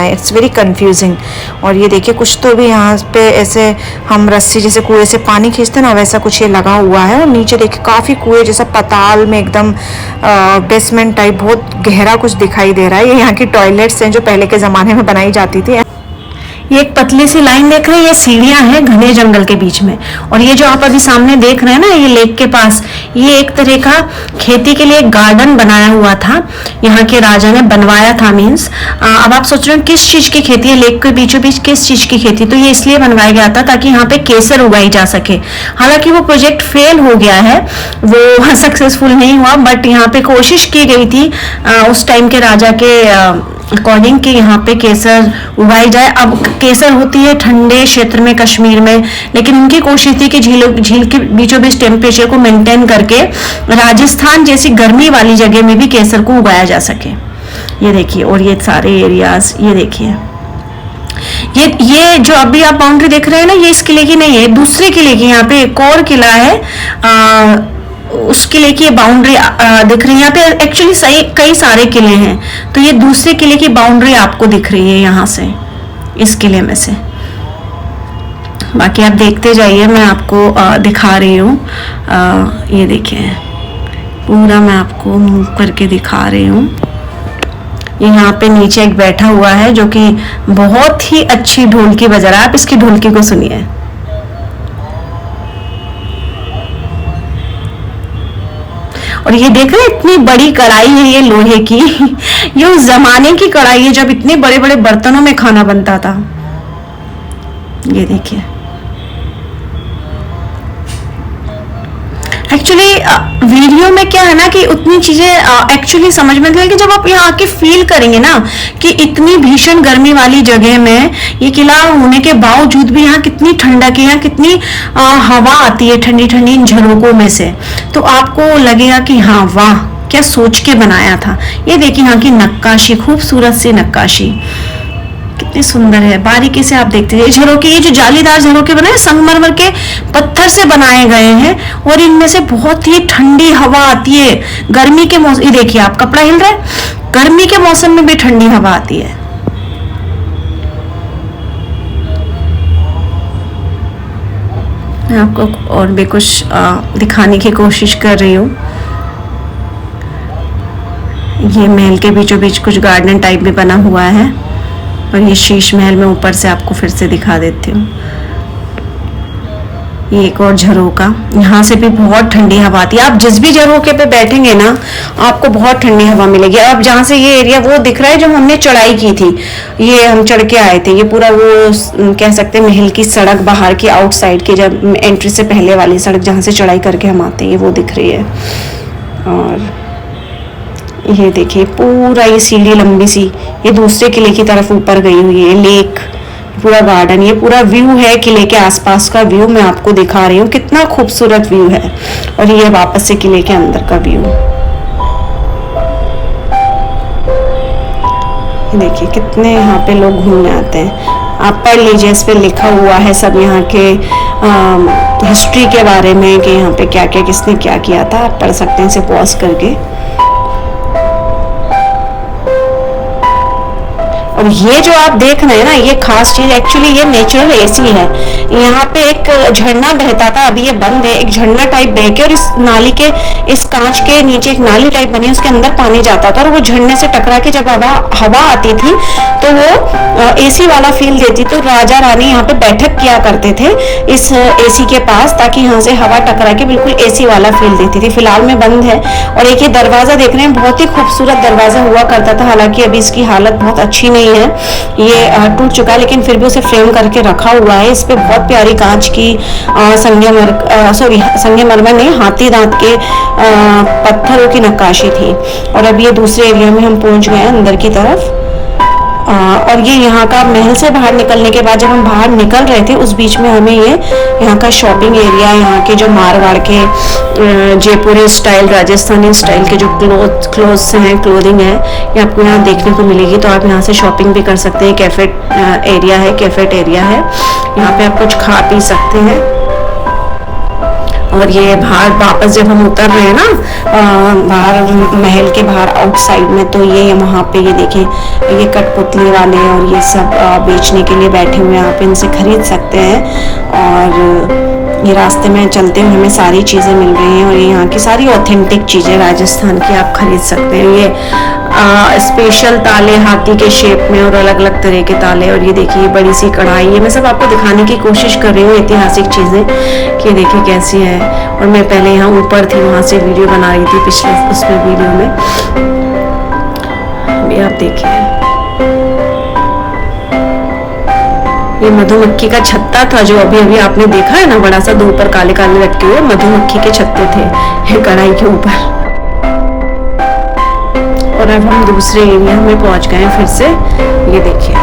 है, it's very confusing. और ये देखिए कुछ तो भी यहाँ पे ऐसे हम रस्सी जैसे कुएं से पानी खींचते ना, वैसा कुछ ये लगा हुआ है। और नीचे देखिए काफ़ी कुएं जैसा पताल में एकदम बेसमेंट टाइप बहुत गहरा कुछ दिखाई दे रहा है। ये यहाँ की टॉयलेट्स हैं जो पहले के ज़माने में बनाई जाती थी। ये एक पतली सी लाइन देख रहे हैं, ये सीढ़ियां हैं घने जंगल के बीच में। और ये जो आप अभी सामने देख रहे हैं ना, ये लेक के पास, ये एक तरह का खेती के लिए एक गार्डन बनाया हुआ था, यहाँ के राजा ने बनवाया था। मीन्स अब आप सोच रहे हो किस चीज की खेती है, लेक के बीचों बीच किस चीज की खेती? तो ये इसलिए बनवाया गया था ताकि यहाँ पे केसर उगाई जा सके। हालांकि वो प्रोजेक्ट फेल हो गया है, वो सक्सेसफुल नहीं हुआ, बट यहाँ पे कोशिश की गई थी उस टाइम के राजा के अकॉर्डिंग कि यहाँ पे केसर उगाई जाए। अब केसर होती है ठंडे क्षेत्र में, कश्मीर में, लेकिन उनकी कोशिश थी कि झील के बीचों बीच टेम्परेचर को मेंटेन करके राजस्थान जैसी गर्मी वाली जगह में भी केसर को उगाया जा सके। ये देखिए, और ये सारे एरियाज ये देखिए, ये जो अभी आप बाउंड्री देख रहे हैं ना, ये इस किले की नहीं है, दूसरे किले की। यहाँ पे एक और किला है, उस किले की बाउंड्री दिख रही है। यहाँ पे एक्चुअली सही कई सारे किले हैं, तो ये दूसरे किले की बाउंड्री आपको दिख रही है यहाँ से, इस किले में से। बाकी आप देखते जाइए, मैं आपको दिखा रही हूँ। ये देखिए, पूरा मैं आपको मूव करके दिखा रही हूँ। यहाँ पे नीचे एक बैठा हुआ है जो कि बहुत ही अच्छी ढोलकी बजा रहा है। आप इसकी ढोलकी को सुनिए। और ये देख रहे हैं, इतनी बड़ी कढ़ाई है ये लोहे की ये उस जमाने की कढ़ाई है जब इतने बड़े बड़े बर्तनों में खाना बनता था। ये देखिए, एक्चुअली वीडियो में क्या है ना कि उतनी चीजें एक्चुअली समझ में नहीं आएगी। जब आप यहाँ आके फील करेंगे ना कि इतनी भीषण गर्मी वाली जगह में ये किला होने के बावजूद भी यहाँ कितनी ठंडक है, यहाँ कितनी हवा आती है ठंडी ठंडी इन झरोकों में से, तो आपको लगेगा कि हाँ वाह, क्या सोच के बनाया था। ये देखिए यहाँ की नक्काशी, खूबसूरत सी नक्काशी, कितनी सुंदर है। बारीकी से आप देखते हैं झरोके, ये जो जालीदार झरोके बने हैं संगमरमर के पत्थर से बनाए गए हैं, और इनमें से बहुत ही ठंडी हवा आती है गर्मी के मौसम। ये देखिए, आप कपड़ा हिल रहा है, गर्मी के मौसम में भी ठंडी हवा आती है। मैं आपको और भी कुछ दिखाने की कोशिश कर रही हूँ। ये महल के बीचों बीच कुछ गार्डन टाइप भी बना हुआ है, और ये शीश महल में ऊपर से आपको फिर से दिखा देती हूँ। ये एक और झरोका, यहाँ से भी बहुत ठंडी हवा आती है। आप जिस भी झरोके पे बैठेंगे ना, आपको बहुत ठंडी हवा मिलेगी। अब जहाँ से ये एरिया वो दिख रहा है जो हमने चढ़ाई की थी, ये हम चढ़ के आए थे, ये पूरा वो कह सकते हैं महल की सड़क, बाहर की आउटसाइड की, जब एंट्री से पहले वाली सड़क जहाँ से चढ़ाई करके हम आते हैं, ये वो दिख रही है। और ये देखिए पूरा ये सीढ़ी लंबी सी, ये दूसरे किले की तरफ ऊपर गई हुई है। लेक, पूरा गार्डन, ये पूरा व्यू है किले के आसपास का व्यू मैं आपको दिखा रही हूँ। कितना खूबसूरत व्यू है। और ये वापस से किले के अंदर का व्यू, देखिए कितने यहाँ पे लोग घूमने आते हैं। आप पढ़ लीजिए, इस पे लिखा हुआ है सब यहाँ के हिस्ट्री के बारे में कि यहाँ पे क्या क्या किसने क्या किया था। आप पढ़ सकते हैं इसे पॉज करके। और ये जो आप देख रहे हैं ना, ये खास चीज एक्चुअली ये नेचुरल एसी है। यहाँ पे एक झरना बहता था, अभी ये बंद है। एक झरना टाइप बह के, और इस नाली के, इस कांच के नीचे एक नाली टाइप बनी है, उसके अंदर पानी जाता था, और वो झरने से टकरा के जब हवा आती थी तो वो एसी वाला फील देती। तो राजा रानी यहाँ पे बैठक किया करते थे इस एसी के पास, ताकि यहाँ से हवा टकरा के बिल्कुल एसी वाला फील देती थी। फिलहाल में बंद है। और एक ये दरवाजा देख रहे हैं, बहुत ही खूबसूरत दरवाजा हुआ करता था। हालांकि अभी इसकी हालत बहुत अच्छी नहीं है, ये टूट चुका है, लेकिन फिर भी उसे फ्रेम करके रखा हुआ है। इस पे बहुत प्यारी कांच की संगमरमर नहीं, हाथी दांत के पत्थरों की नक्काशी थी। और अब ये दूसरे एरिया में हम पहुंच गए हैं अंदर की तरफ। और ये यहाँ का महल से बाहर निकलने के बाद जब हम बाहर निकल रहे थे, उस बीच में हमें ये यहाँ का शॉपिंग एरिया, यहाँ के जो मारवाड़ के जयपुरी स्टाइल, राजस्थानी स्टाइल के जो क्लोथ्स हैं, क्लोथिंग है, ये आपको यहाँ देखने को मिलेगी। तो आप यहाँ से शॉपिंग भी कर सकते हैं। कैफेट एरिया है, यहाँ पे आप कुछ खा पी सकते हैं। और ये बाहर वापस जब हम उतर रहे हैं ना बाहर महल के बाहर आउटसाइड में, तो ये वहाँ पे ये देखें, ये कठपुतली वाले और ये सब बेचने के लिए बैठे हुए हैं, आप इनसे खरीद सकते हैं। और ये रास्ते में चलते हुए हमें सारी चीज़ें मिल रही हैं और ये यहाँ की सारी ऑथेंटिक चीज़ें राजस्थान की आप खरीद सकते हैं। ये स्पेशल ताले हाथी के शेप में और अलग अलग तरह के ताले, और ये देखिए बड़ी सी कढ़ाई, ये मैं सब आपको दिखाने की कोशिश कर रही हूँ ऐतिहासिक चीज़ें कि देखिए कैसी है। और मैं पहले यहाँ ऊपर थी, वहाँ से वीडियो बना रही थी पिछले उसमें वीडियो में, अभी आप देखिए ये मधुमक्खी का छत्ता था जो अभी अभी आपने देखा है ना, बड़ा सा दो ऊपर काले काले लटके हुए मधुमक्खी के छत्ते थे कढ़ाई के ऊपर। और अब हम दूसरे एरिया में पहुंच गए हैं फिर से। ये देखिए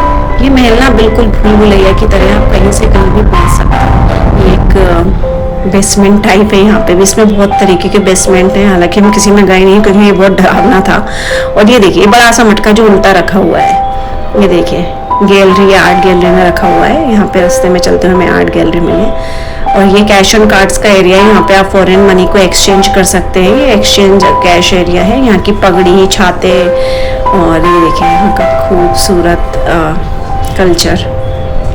ये महल ना बिल्कुल भूल भुलैया की तरह, आप कहीं से कहीं भी पहुंच सकते हैं। ये एक बेसमेंट टाइप है, यहाँ पे भी इसमें बहुत तरीके के बेसमेंट हैं, हालांकि हम किसी में गए नहीं क्योंकि ये बहुत डरावना था। और ये देखिए बड़ा सा मटका जो उल्टा रखा हुआ है, ये देखिए गैलरी, आर्ट गैलरी में रखा हुआ है। यहाँ पे रास्ते में चलते हुए हमें आर्ट गैलरी मिली। और ये कैश एंड कार्ड्स का एरिया है, यहाँ पे आप फॉरेन मनी को एक्सचेंज कर सकते हैं। ये एक्सचेंज कैश एरिया है। यहाँ की पगड़ी, छाते और ये देखिए यहाँ का खूबसूरत कल्चर,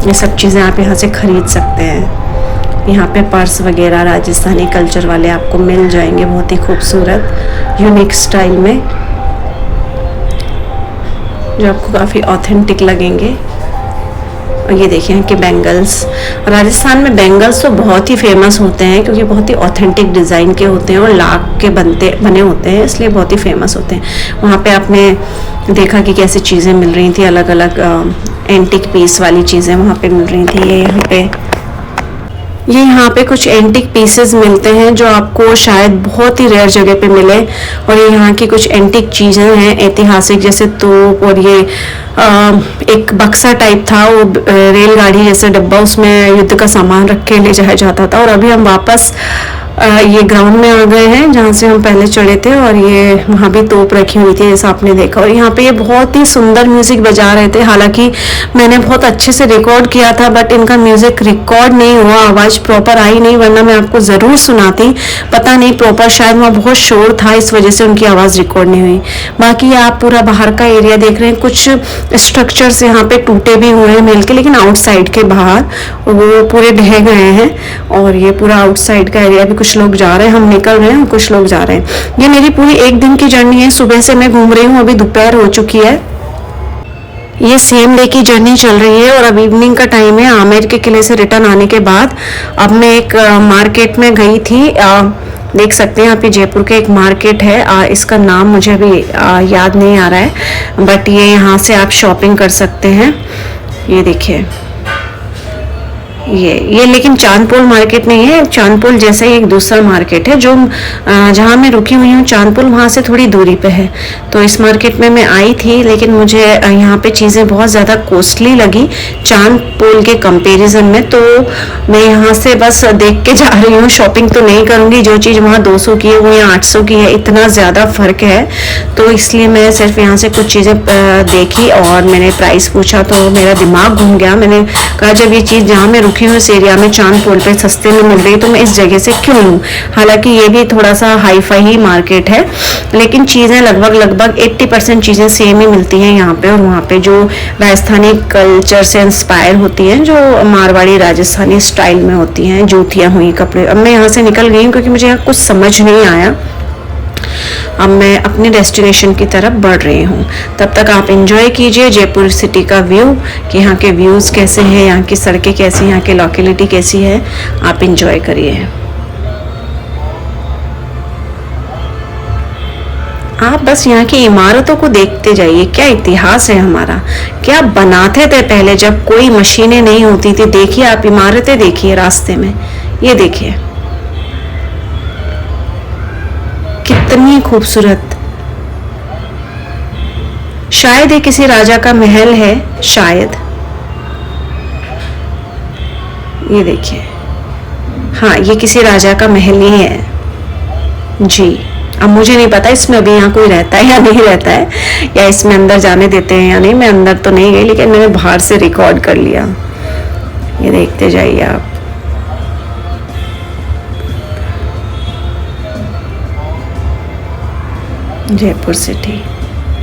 ये सब चीज़ें आप यहाँ से खरीद सकते हैं। यहाँ पे पर्स वगैरह राजस्थानी कल्चर वाले आपको मिल जाएंगे, बहुत ही खूबसूरत यूनिक स्टाइल में, जो आपको काफ़ी ऑथेंटिक लगेंगे। और ये देखिए कि बैंगल्स, राजस्थान में बैंगल्स तो बहुत ही फेमस होते हैं क्योंकि बहुत ही ऑथेंटिक डिज़ाइन के होते हैं और लाख के बने होते हैं, इसलिए बहुत ही फेमस होते हैं। वहाँ पे आपने देखा कि कैसी चीज़ें मिल रही थी, अलग अलग एंटिक पीस वाली चीज़ें वहाँ पे मिल रही थी। ये यहाँ पे कुछ एंटिक पीसेस मिलते हैं जो आपको शायद बहुत ही रेयर जगह पे मिले। और ये यहाँ की कुछ एंटिक चीज़ें हैं ऐतिहासिक, जैसे तोप, और ये एक बक्सा टाइप था, वो रेलगाड़ी जैसे डब्बा, उसमें युद्ध का सामान रख के ले जाया जाता था। और अभी हम वापस ये ग्राउंड में आ गए हैं जहाँ से हम पहले चढ़े थे, और ये वहाँ भी तोप रखी हुई थी जैसा आपने देखा। और यहाँ पे ये बहुत ही सुंदर म्यूजिक बजा रहे थे, हालांकि मैंने बहुत अच्छे से रिकॉर्ड किया था बट इनका म्यूजिक रिकॉर्ड नहीं हुआ, आवाज़ प्रॉपर आई नहीं, वरना मैं आपको ज़रूर सुनाती। पता नहीं प्रॉपर, शायद वहाँ बहुत शोर था इस वजह से उनकी आवाज़ रिकॉर्ड नहीं हुई। बाकी आप पूरा बाहर का एरिया देख रहे हैं, कुछ स्ट्रक्चर्स यहाँ पे टूटे भी हुए हैं मिल के, लेकिन आउटसाइड के बाहर वो पूरे ढह गए हैं। और ये पूरा आउटसाइड का एरिया भी, कुछ लोग जा रहे हैं, हम निकल रहे हैं, कुछ लोग जा रहे हैं। ये मेरी पूरी एक दिन की जर्नी है, सुबह से मैं घूम रही हूँ, अभी दोपहर हो चुकी है। ये सेम डे की जर्नी चल रही है और अब इवनिंग का टाइम है। आमेर के किले से रिटर्न आने के बाद अब मैं एक मार्केट में गई थी, देख सकते हैं यहाँ पे जयपुर के एक मार्केट है, इसका नाम मुझे अभी याद नहीं आ रहा है, बट ये यहाँ से आप शॉपिंग कर सकते हैं। ये देखिए ये लेकिन चांदपोल मार्केट नहीं है, चांदपोल जैसा ही एक दूसरा मार्केट है जो जहाँ मैं रुकी हुई हूँ, चांदपोल वहाँ से थोड़ी दूरी पे है। तो इस मार्केट में मैं आई थी, लेकिन मुझे यहाँ पे चीज़ें बहुत ज़्यादा कॉस्टली लगी चांदपोल के कंपैरिजन में, तो मैं यहाँ से बस देख के जा रही हूँ, शॉपिंग तो नहीं करूँगी। जो चीज़ वहाँ 200 की है वो यहाँ 800 की है, इतना ज़्यादा फ़र्क है। तो इसलिए मैं सिर्फ यहाँ से कुछ चीज़ें देखी और मैंने प्राइस पूछा तो मेरा दिमाग घूम गया। मैंने कहा जब ये चीज़ जहाँ मैं इस एरिया में चांदपोल पे सस्ते में मिल रही तो मैं इस जगह से क्यों लूँ। हालांकि ये भी थोड़ा सा हाई फाई ही मार्केट है, लेकिन चीज़ें लगभग 80% चीज़ें सेम ही मिलती हैं यहाँ पे। और वहाँ पे जो राजस्थानी कल्चर से इंस्पायर होती हैं, जो मारवाड़ी राजस्थानी स्टाइल में होती हैं, जूतियाँ हुई, कपड़े। अब मैं यहाँ से निकल गई हूँ क्योंकि मुझे यहाँ कुछ समझ नहीं आया। अब मैं अपने डेस्टिनेशन की तरफ बढ़ रही हूँ। तब तक आप एंजॉय कीजिए जयपुर सिटी का व्यू, कि यहाँ के व्यूज़ कैसे हैं, यहाँ की सड़कें कैसी हैं, यहाँ की लोकेलिटी कैसी है, आप एंजॉय करिए। आप बस यहाँ की इमारतों को देखते जाइए, क्या इतिहास है हमारा, क्या बनाते थे पहले जब कोई मशीनें नहीं होती थी। देखिए आप इमारतें देखिए रास्ते में, ये देखिए कितनी खूबसूरत। शायद ये किसी राजा का महल है, शायद। ये देखिए, हाँ ये किसी राजा का महल ही है जी। अब मुझे नहीं पता इसमें अभी यहाँ कोई रहता है या नहीं रहता है, या इसमें अंदर जाने देते हैं या नहीं। मैं अंदर तो नहीं गई, लेकिन मैंने बाहर से रिकॉर्ड कर लिया। ये देखते जाइए आप। जयपुर सिटी।